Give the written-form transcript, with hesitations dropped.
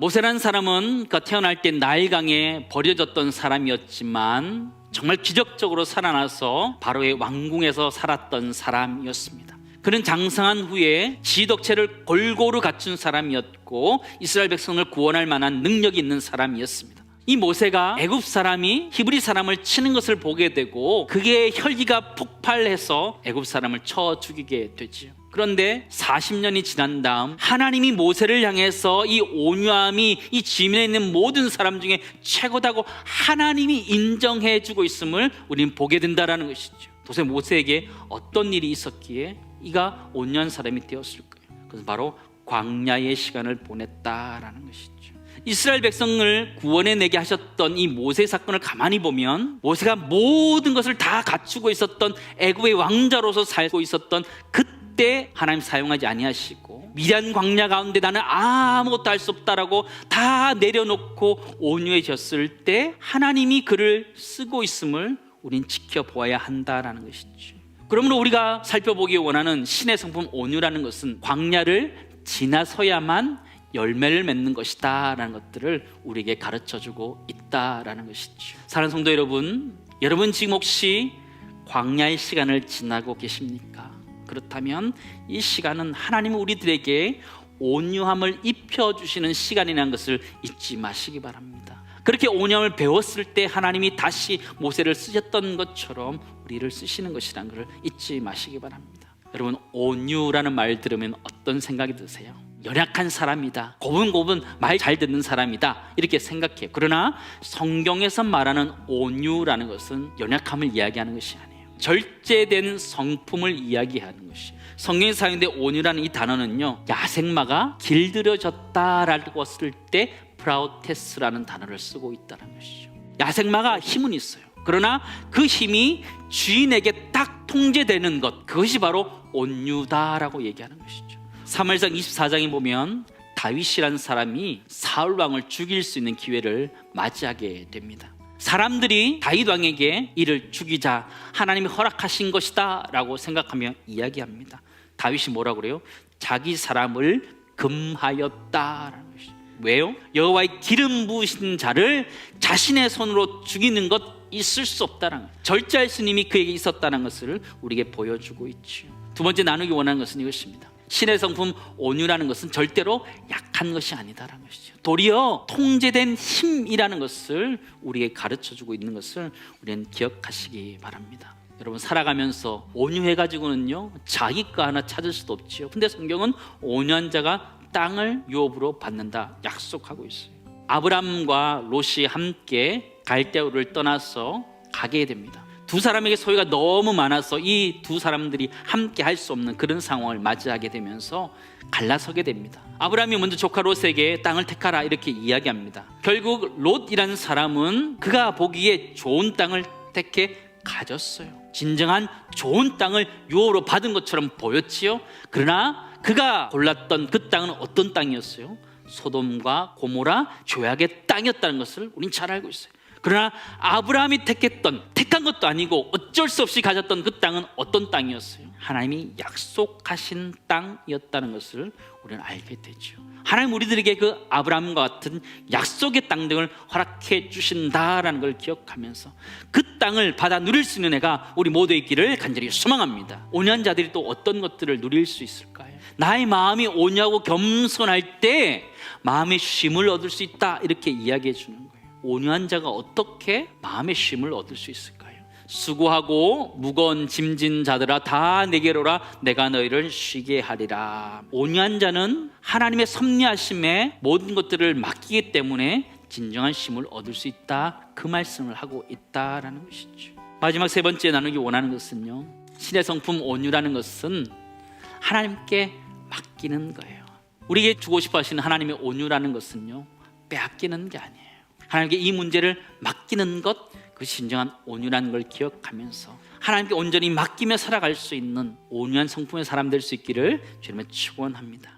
모세라는 사람은 태어날 때 나일강에 버려졌던 사람이었지만 정말 기적적으로 살아나서 바로의 왕궁에서 살았던 사람이었습니다. 그는 장성한 후에 지덕체를 골고루 갖춘 사람이었고 이스라엘 백성을 구원할 만한 능력이 있는 사람이었습니다. 이 모세가 애굽 사람이 히브리 사람을 치는 것을 보게 되고 그게 혈기가 폭발해서 애굽 사람을 쳐 죽이게 되지요. 그런데 40년이 지난 다음 하나님이 모세를 향해서 이 온유함이 이 지면에 있는 모든 사람 중에 최고다고 하나님이 인정해 주고 있음을 우리는 보게 된다는 것이죠. 도대체 모세에게 어떤 일이 있었기에 이가 온유한 사람이 되었을까요? 그것은 바로 광야의 시간을 보냈다라는 것이죠. 이스라엘 백성을 구원해내게 하셨던 이 모세 사건을 가만히 보면 모세가 모든 것을 다 갖추고 있었던 애굽의 왕자로서 살고 있었던 그때 하나님 사용하지 아니하시고 미란 광야 가운데 나는 아무것도 할 수 없다라고 다 내려놓고 온유해졌을 때 하나님이 그를 쓰고 있음을 우린 지켜보아야 한다라는 것이죠. 그러므로 우리가 살펴보기 원하는 신의 성품 온유라는 것은 광야를 지나서야만 열매를 맺는 것이다 라는 것들을 우리에게 가르쳐주고 있다라는 것이죠. 사랑하는 성도 여러분, 여러분 지금 혹시 광야의 시간을 지나고 계십니까? 그렇다면 이 시간은 하나님은 우리들에게 온유함을 입혀주시는 시간이라는 것을 잊지 마시기 바랍니다. 그렇게 온유함을 배웠을 때 하나님이 다시 모세를 쓰셨던 것처럼 우리를 쓰시는 것이라는 것을 잊지 마시기 바랍니다. 여러분, 온유라는 말 들으면 어떤 생각이 드세요? 연약한 사람이다, 고분고분 말 잘 듣는 사람이다 이렇게 생각해요. 그러나 성경에서 말하는 온유라는 것은 연약함을 이야기하는 것이 아니에요. 절제된 성품을 이야기하는 것이에요. 성경에 사용된 온유라는 이 단어는요, 야생마가 길들여졌다라고 했을 때 프라우테스라는 단어를 쓰고 있다는 것이죠. 야생마가 힘은 있어요. 그러나 그 힘이 주인에게 딱 통제되는 것, 그것이 바로 온유다라고 얘기하는 것이죠. 사무엘상 24장에 보면 다윗이라는 사람이 사울 왕을 죽일 수 있는 기회를 맞이하게 됩니다. 사람들이 다윗 왕에게 이를 죽이자 하나님이 허락하신 것이다 라고 생각하며 이야기합니다. 다윗이 뭐라고 그래요? 자기 사람을 금하였다라는 것이죠. 왜요? 여호와의 기름 부으신 자를 자신의 손으로 죽이는 것 있을 수 없다는 거예요. 절제할 스님이 그에게 있었다는 것을 우리에게 보여주고 있죠. 두 번째 나누기 원하는 것은 이것입니다. 신의 성품 온유라는 것은 절대로 약한 것이 아니다라는 것이죠. 도리어 통제된 힘이라는 것을 우리에게 가르쳐주고 있는 것을 우리는 기억하시기 바랍니다. 여러분, 살아가면서 온유해가지고는요 자기 거 하나 찾을 수도 없지요. 근데 성경은 온유한 자가 땅을 유업으로 받는다 약속하고 있어요. 아브람과 롯이 함께 갈대우를 떠나서 가게 됩니다. 두 사람에게 소유가 너무 많아서 이 두 사람들이 함께 할 수 없는 그런 상황을 맞이하게 되면서 갈라서게 됩니다. 아브라함이 먼저 조카 롯에게 땅을 택하라 이렇게 이야기합니다. 결국 롯이라는 사람은 그가 보기에 좋은 땅을 택해 가졌어요. 진정한 좋은 땅을 유업으로 받은 것처럼 보였지요. 그러나 그가 골랐던 그 땅은 어떤 땅이었어요? 소돔과 고모라 죄악의 땅이었다는 것을 우린 잘 알고 있어요. 그러나 아브라함이 택한 것도 아니고 어쩔 수 없이 가졌던 그 땅은 어떤 땅이었어요? 하나님이 약속하신 땅이었다는 것을 우리는 알게 되죠. 하나님 우리들에게 그 아브라함과 같은 약속의 땅 등을 허락해 주신다라는 걸 기억하면서 그 땅을 받아 누릴 수 있는 애가 우리 모두의 있기를 간절히 소망합니다. 온유한 자들이 또 어떤 것들을 누릴 수 있을까요? 나의 마음이 온유하고 겸손할 때 마음의 쉼을 얻을 수 있다 이렇게 이야기해 주는 거예요. 온유한 자가 어떻게 마음의 쉼을 얻을 수 있을까요? 수고하고 무거운 짐진 자들아 다 내게로 오라 내가 너희를 쉬게 하리라. 온유한 자는 하나님의 섭리하심에 모든 것들을 맡기기 때문에 진정한 쉼을 얻을 수 있다, 그 말씀을 하고 있다라는 것이죠. 마지막 세 번째 나누기 원하는 것은요, 신의 성품 온유라는 것은 하나님께 맡기는 거예요. 우리에게 주고 싶어 하시는 하나님의 온유라는 것은요, 빼앗기는 게 아니에요. 하나님께 이 문제를 맡기는 것, 그 진정한 온유라는 걸 기억하면서 하나님께 온전히 맡기며 살아갈 수 있는 온유한 성품의 사람 될 수 있기를 주님의 축원합니다.